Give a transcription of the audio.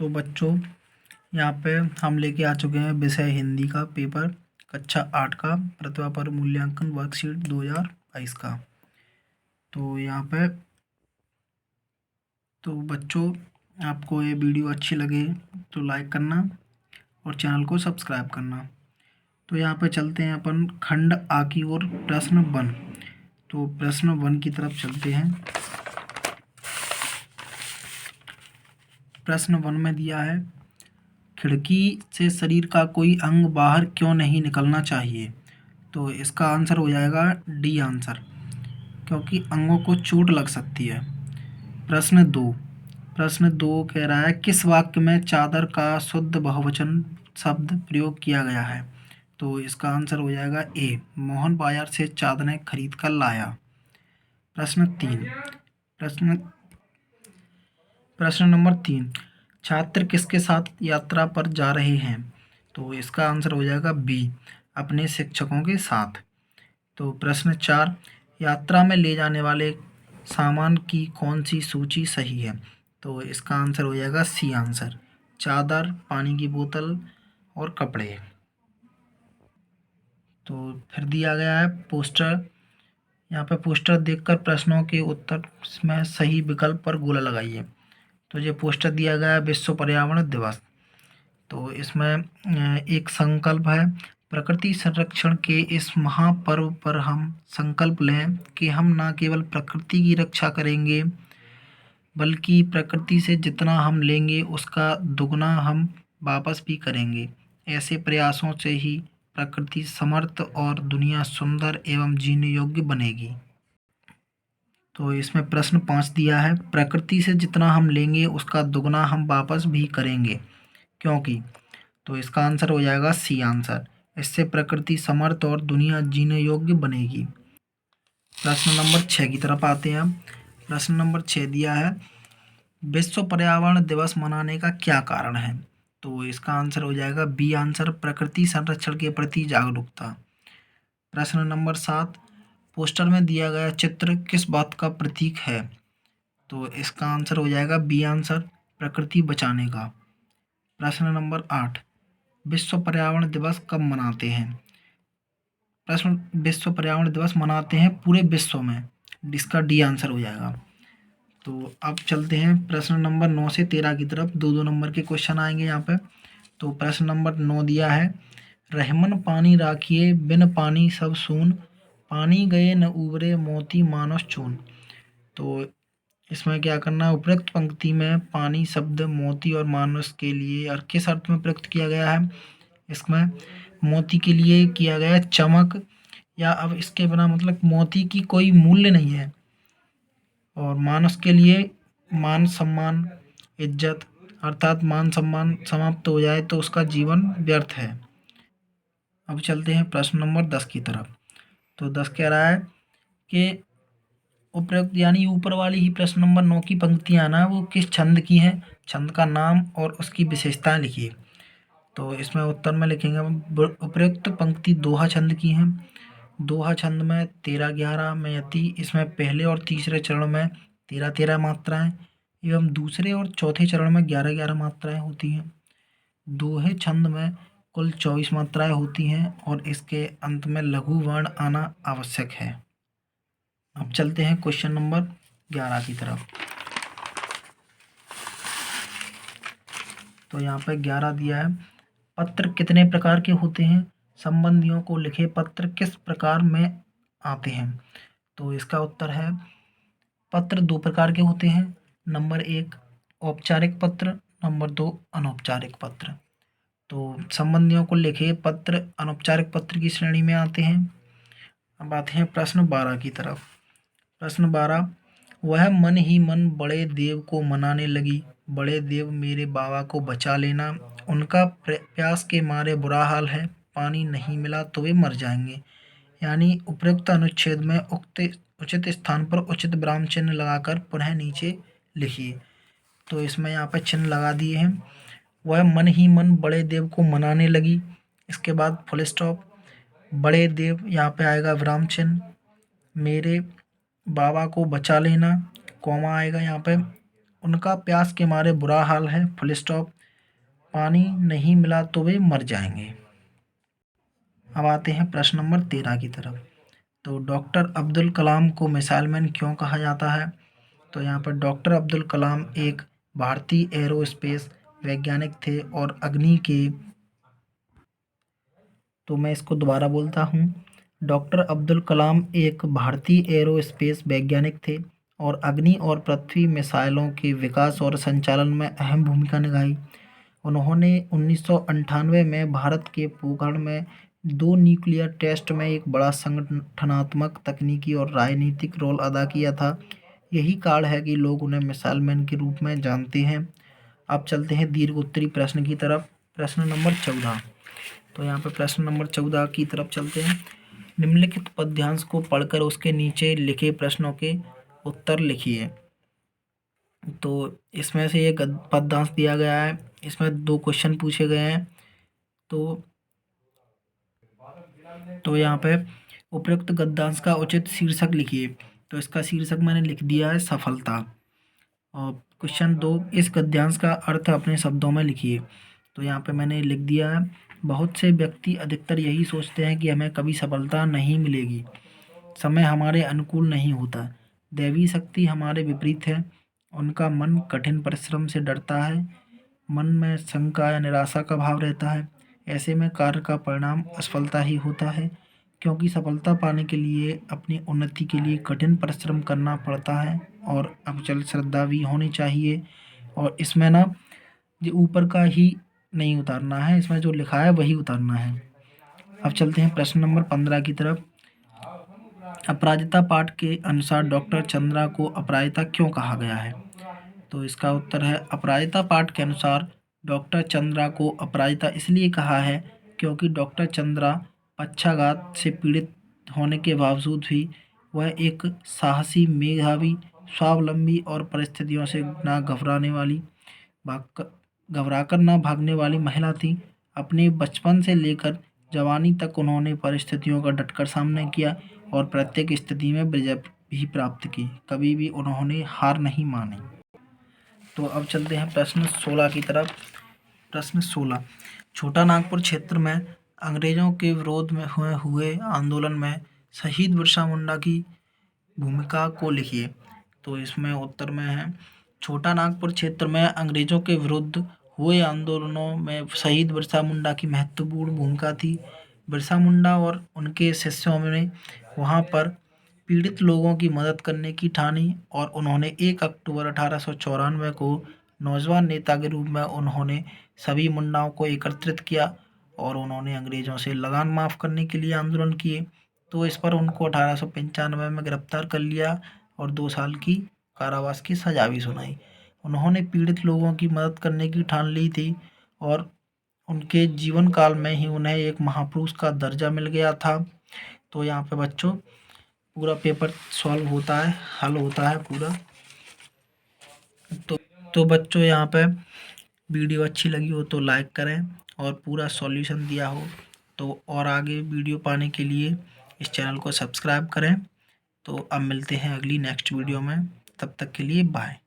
तो बच्चों यहाँ पे हम लेके आ चुके हैं विषय हिंदी का पेपर कक्षा 8 का प्रतिभा पर मूल्यांकन वर्कशीट 2022 का। तो यहाँ पे तो बच्चों आपको ये वीडियो अच्छी लगे तो लाइक करना और चैनल को सब्सक्राइब करना। तो यहाँ पे चलते हैं अपन खंड आ की ओर प्रश्न 1। तो प्रश्न 1 की तरफ चलते हैं। प्रश्न 1 में दिया है खिड़की से शरीर का कोई अंग बाहर क्यों नहीं निकलना चाहिए। तो इसका आंसर हो जाएगा डी आंसर, क्योंकि अंगों को चोट लग सकती है। प्रश्न 2 कह रहा है किस वाक्य में चादर का शुद्ध बहुवचन शब्द प्रयोग किया गया है। तो इसका आंसर हो जाएगा ए, मोहन बाजार से चादरें खरीद कर लाया। प्रश्न नंबर 3, छात्र किसके साथ यात्रा पर जा रहे हैं। तो इसका आंसर हो जाएगा बी, अपने शिक्षकों के साथ। तो प्रश्न 4, यात्रा में ले जाने वाले सामान की कौन सी सूची सही है। तो इसका आंसर हो जाएगा सी आंसर, चादर, पानी की बोतल और कपड़े। तो फिर दिया गया है पोस्टर। यहाँ पे पोस्टर देखकर प्रश्नों के उत्तर में सही विकल्प पर गोला लगाइए। तो ये पोस्टर दिया गया है विश्व पर्यावरण दिवस। तो इसमें एक संकल्प है, प्रकृति संरक्षण के इस महापर्व पर हम संकल्प लें कि हम न केवल प्रकृति की रक्षा करेंगे बल्कि प्रकृति से जितना हम लेंगे उसका दुगना हम वापस भी करेंगे। ऐसे प्रयासों से ही प्रकृति समर्थ और दुनिया सुंदर एवं जीने योग्य बनेगी। तो इसमें प्रश्न 5 दिया है प्रकृति से जितना हम लेंगे उसका दुगना हम वापस भी करेंगे क्योंकि। तो इसका आंसर हो जाएगा सी आंसर, इससे प्रकृति समर्थ और दुनिया जीने योग्य बनेगी। प्रश्न नंबर 6 की तरफ आते हैं। प्रश्न नंबर 6 दिया है विश्व पर्यावरण दिवस मनाने का क्या कारण है। तो इसका आंसर हो जाएगा बी आंसर, प्रकृति संरक्षण के प्रति जागरूकता। प्रश्न नंबर 7, पोस्टर में दिया गया चित्र किस बात का प्रतीक है। तो इसका आंसर हो जाएगा बी आंसर, प्रकृति बचाने का। प्रश्न नंबर 8, विश्व पर्यावरण दिवस कब मनाते हैं। प्रश्न विश्व पर्यावरण दिवस मनाते हैं पूरे विश्व में, इसका डी आंसर हो जाएगा। तो अब चलते हैं प्रश्न नंबर 9 से 13 की तरफ, 2-2 नंबर के क्वेश्चन आएंगे यहाँ पे। तो प्रश्न नंबर 9 दिया है रहमन पानी राखिए बिन पानी सब सून, पानी गए न उबरे मोती मानस चून। तो इसमें क्या करना है, उपरोक्त पंक्ति में पानी शब्द मोती और मानस के लिए और किस अर्थ में प्रयुक्त किया गया है। इसमें मोती के लिए किया गया है चमक, या अब इसके बिना मतलब मोती की कोई मूल्य नहीं है, और मानस के लिए मान सम्मान इज्जत, अर्थात मान सम्मान समाप्त हो जाए तो उसका जीवन व्यर्थ है। अब चलते हैं प्रश्न नंबर 10 की तरफ। तो 10 कह रहा है कि उपरोक्त यानी ऊपर वाली ही प्रश्न नंबर 9 की पंक्तियां ना वो किस छंद की हैं, छंद का नाम और उसकी विशेषताएं लिखिए। तो इसमें उत्तर में लिखेंगे उपरोक्त पंक्ति दोहा छंद की हैं। दोहा छंद में 13-11 में यति, इसमें पहले और तीसरे चरण में 13-13 मात्राएं एवं दूसरे और चौथे चरण में 11-11 मात्राएं होती हैं। दोहे छंद में कुल 24 मात्राएं होती हैं और इसके अंत में लघु वर्ण आना आवश्यक है। अब चलते हैं क्वेश्चन नंबर 11 की तरफ। तो यहाँ पे 11 दिया है पत्र कितने प्रकार के होते हैं, संबंधियों को लिखे पत्र किस प्रकार में आते हैं। तो इसका उत्तर है पत्र 2 प्रकार के होते हैं, नंबर 1 औपचारिक पत्र, नंबर 2 अनौपचारिक पत्र। तो संबंधियों को लिखे पत्र अनौपचारिक पत्र की श्रेणी में आते हैं। अब आते हैं प्रश्न 12 की तरफ। प्रश्न 12, वह मन ही मन बड़े देव को मनाने लगी, बड़े देव मेरे बाबा को बचा लेना, उनका प्यास के मारे बुरा हाल है, पानी नहीं मिला तो वे मर जाएंगे। यानी उपरोक्त अनुच्छेद में उचित स्थान पर उचित विराम चिन्ह लगाकर पुनः नीचे लिखिए। तो इसमें यहाँ पर चिन्ह लगा दिए हैं। वह मन ही मन बड़े देव को मनाने लगी, इसके बाद फुल स्टॉप, बड़े देव यहाँ पे आएगा विराम चिन्ह, मेरे बाबा को बचा लेना, कॉमा आएगा यहाँ पे, उनका प्यास के मारे बुरा हाल है, फुल स्टॉप। पानी नहीं मिला तो वे मर जाएंगे। अब आते हैं प्रश्न नंबर 13 की तरफ। तो डॉक्टर अब्दुल कलाम को मिसाइल मैन क्यों कहा जाता है? तो यहाँ पर डॉक्टर अब्दुल कलाम एक भारतीय एरोस्पेस वैज्ञानिक थे और अग्नि के, तो मैं इसको दोबारा बोलता हूँ, डॉक्टर अब्दुल कलाम एक भारतीय एरोस्पेस वैज्ञानिक थे और अग्नि और पृथ्वी मिसाइलों के विकास और संचालन में अहम भूमिका निभाई। उन्होंने 1998 में भारत के पोखरण में 2 न्यूक्लियर टेस्ट में एक बड़ा संगठनात्मक, तकनीकी और राजनीतिक रोल अदा किया था। यही कारण है कि लोग उन्हें मिसाइल मैन के रूप में जानते हैं। अब चलते हैं दीर्घ उत्तरी प्रश्न की तरफ। प्रश्न नंबर 14। तो यहाँ पर प्रश्न नंबर 14 की तरफ चलते हैं। निम्नलिखित पद्यांश को पढ़कर उसके नीचे लिखे प्रश्नों के उत्तर लिखिए। तो इसमें से एक पद्यांश दिया गया है, इसमें 2 क्वेश्चन पूछे गए हैं। तो यहाँ पे उपयुक्त गद्यांश का उचित शीर्षक लिखिए। तो इसका शीर्षक मैंने लिख दिया है सफलता। और क्वेश्चन 2, इस गद्यांश का अर्थ अपने शब्दों में लिखिए। तो यहाँ पे मैंने लिख दिया है, बहुत से व्यक्ति अधिकतर यही सोचते हैं कि हमें कभी सफलता नहीं मिलेगी, समय हमारे अनुकूल नहीं होता, दैवी शक्ति हमारे विपरीत है, उनका मन कठिन परिश्रम से डरता है, मन में शंका या निराशा का भाव रहता है। ऐसे में कार्य का परिणाम असफलता ही होता है, क्योंकि सफलता पाने के लिए अपनी उन्नति के लिए कठिन परिश्रम करना पड़ता है और अविचल श्रद्धा भी होनी चाहिए। और इसमें ना जो ऊपर का ही नहीं उतारना है, इसमें जो लिखा है वही उतारना है। अब चलते हैं प्रश्न नंबर 15 की तरफ। अपराजिता पाठ के अनुसार डॉक्टर चंद्रा को अपराजिता क्यों कहा गया है? तो इसका उत्तर है, अपराजिता पाठ के अनुसार डॉक्टर चंद्रा को अपराजिता इसलिए कहा है क्योंकि डॉक्टर चंद्रा पक्षाघात से पीड़ित होने के बावजूद भी वह एक साहसी, मेधावी, स्वावलंबी और परिस्थितियों से ना घबराकर ना भागने वाली महिला थी। अपने बचपन से लेकर जवानी तक उन्होंने परिस्थितियों का डटकर सामना किया और प्रत्येक स्थिति में विजय भी प्राप्त की। कभी भी उन्होंने हार नहीं मानी। तो अब चलते हैं प्रश्न 16 की तरफ। प्रश्न 16, छोटा नागपुर क्षेत्र में अंग्रेजों के विरोध में हुए आंदोलन में शहीद बिरसा मुंडा की भूमिका को लिखिए। तो इसमें उत्तर में है, छोटा नागपुर क्षेत्र में अंग्रेजों के विरुद्ध हुए आंदोलनों में शहीद बिरसा मुंडा की महत्वपूर्ण भूमिका थी। बिरसा मुंडा और उनके शिष्यों ने वहां पर पीड़ित लोगों की मदद करने की ठानी और उन्होंने 1 अक्टूबर 1894 को नौजवान नेता के रूप में उन्होंने सभी मुंडाओं को एकत्रित किया और उन्होंने अंग्रेजों से लगान माफ़ करने के लिए आंदोलन किए। तो इस पर उनको 1895 में गिरफ्तार कर लिया और 2 साल की कारावास की सजा भी सुनाई। उन्होंने पीड़ित लोगों की मदद करने की ठान ली थी और उनके जीवन काल में ही उन्हें एक महापुरुष का दर्जा मिल गया था। तो यहाँ पे बच्चों पूरा पेपर सॉल्व होता है, हल होता है पूरा। तो बच्चों यहाँ पे वीडियो अच्छी लगी हो तो लाइक करें और पूरा सॉल्यूशन दिया हो तो, और आगे वीडियो पाने के लिए इस चैनल को सब्सक्राइब करें। तो अब मिलते हैं अगली नेक्स्ट वीडियो में, तब तक के लिए बाय।